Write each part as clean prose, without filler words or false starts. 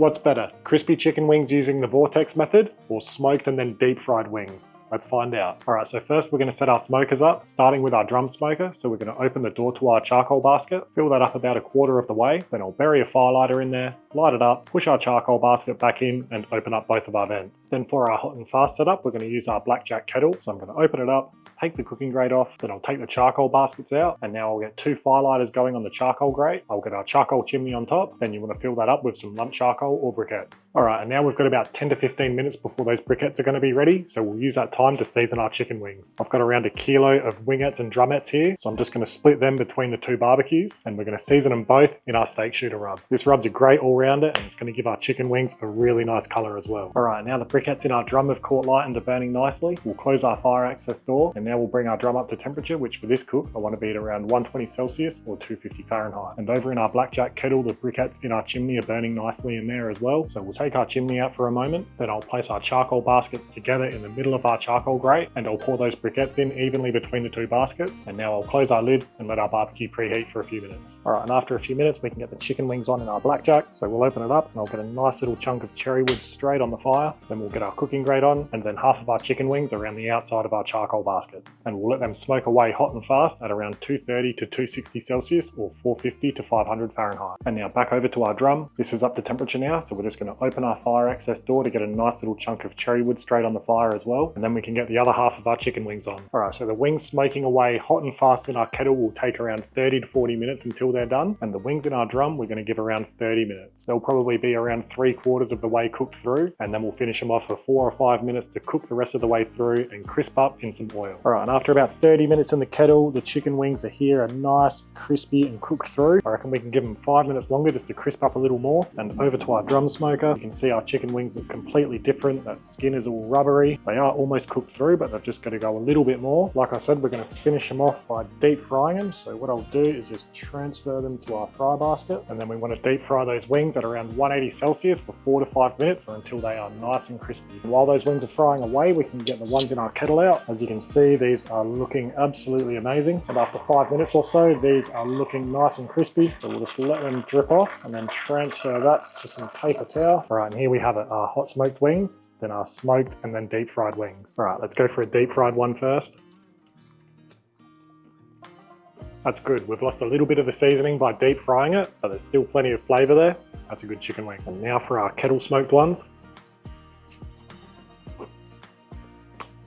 What's better, crispy chicken wings using the Vortex method or smoked and then deep fried wings? Let's find out. Alright, so first we're going to set our smokers up, starting with our drum smoker. So we're going to open the door to our charcoal basket, fill that up about a quarter of the way, then I'll bury a fire lighter in there, light it up, push our charcoal basket back in and open up both of our vents. Then for our hot and fast setup, we're going to use our blackjack kettle. So I'm going to open it up, take the cooking grate off, then I'll take the charcoal baskets out, and now I'll get 2 firelighters going on the charcoal grate. I'll get our charcoal chimney on top, then you want to fill that up with some lump charcoal or briquettes. Alright, and now we've got about 10 to 15 minutes before those briquettes are going to be ready, so we'll use that time to season our chicken wings. I've got around 1 kilo of wingettes and drumettes here, so I'm just going to split them between the 2 barbecues, and we're going to season them both in our steak shooter rub. This rub's a great all-rounder, and it's going to give our chicken wings a really nice colour as well. Alright, now the briquettes in our drum have caught light and are burning nicely. We'll close our fire access door, and now we'll bring our drum up to temperature, which for this cook I want to be at around 120 Celsius or 250 Fahrenheit. And over in our blackjack kettle, the briquettes in our chimney are burning nicely in there as well. So we'll take our chimney out for a moment, then I'll place our charcoal baskets together in the middle of our charcoal grate, and I'll pour those briquettes in evenly between the 2 baskets. And now I'll close our lid and let our barbecue preheat for a few minutes. Alright, and after a few minutes we can get the chicken wings on in our blackjack. So we'll open it up and I'll get a nice little chunk of cherry wood straight on the fire. Then we'll get our cooking grate on, and then half of our chicken wings around the outside of our charcoal baskets. And we'll let them smoke away hot and fast at around 230 to 260 Celsius or 450 to 500 Fahrenheit. And now back over to our drum. This is up to temperature now, so we're just going to open our fire access door to get a nice little chunk of cherry wood straight on the fire as well, and then we can get the other half of our chicken wings on. Alright, so the wings smoking away hot and fast in our kettle will take around 30 to 40 minutes until they're done, and the wings in our drum we're going to give around 30 minutes. They'll probably be around 3/4 of the way cooked through, and then we'll finish them off for 4 or 5 minutes to cook the rest of the way through and crisp up in some oil. Alright, and after about 30 minutes in the kettle, the chicken wings are here, are nice, crispy and cooked through. I reckon we can give them 5 minutes longer just to crisp up a little more. And over to our drum smoker, you can see our chicken wings look completely different. That skin is all rubbery. They are almost cooked through, but they've just got to go a little bit more. Like I said, we're going to finish them off by deep frying them. So what I'll do is just transfer them to our fry basket, and then we want to deep fry those wings at around 180 Celsius for 4 to 5 minutes or until they are nice and crispy. And while those wings are frying away, we can get the ones in our kettle out. As you can see, these are looking absolutely amazing. And after 5 minutes or so, these are looking nice and crispy. So we'll just let them drip off and then transfer that to some paper towel. All right, and here we have it, our hot smoked wings, then our smoked and then deep fried wings. All right, let's go for a deep fried one first. That's good. We've lost a little bit of the seasoning by deep frying it, but there's still plenty of flavor there. That's a good chicken wing. And now for our kettle smoked ones.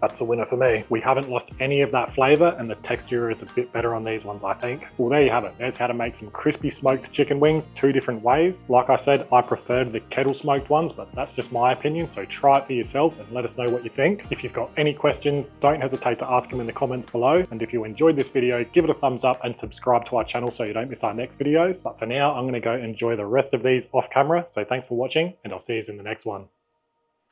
That's the winner for me. We haven't lost any of that flavor, and the texture is a bit better on these ones, I think. Well, there you have it. There's how to make some crispy smoked chicken wings 2 different ways. Like I said, I preferred the kettle smoked ones, but that's just my opinion, so try it for yourself and let us know what you think. If you've got any questions, don't hesitate to ask them in the comments below. And if you enjoyed this video, give it a thumbs up and subscribe to our channel so you don't miss our next videos. But for now, I'm going to go enjoy the rest of these off camera. So thanks for watching, and I'll see you in the next one.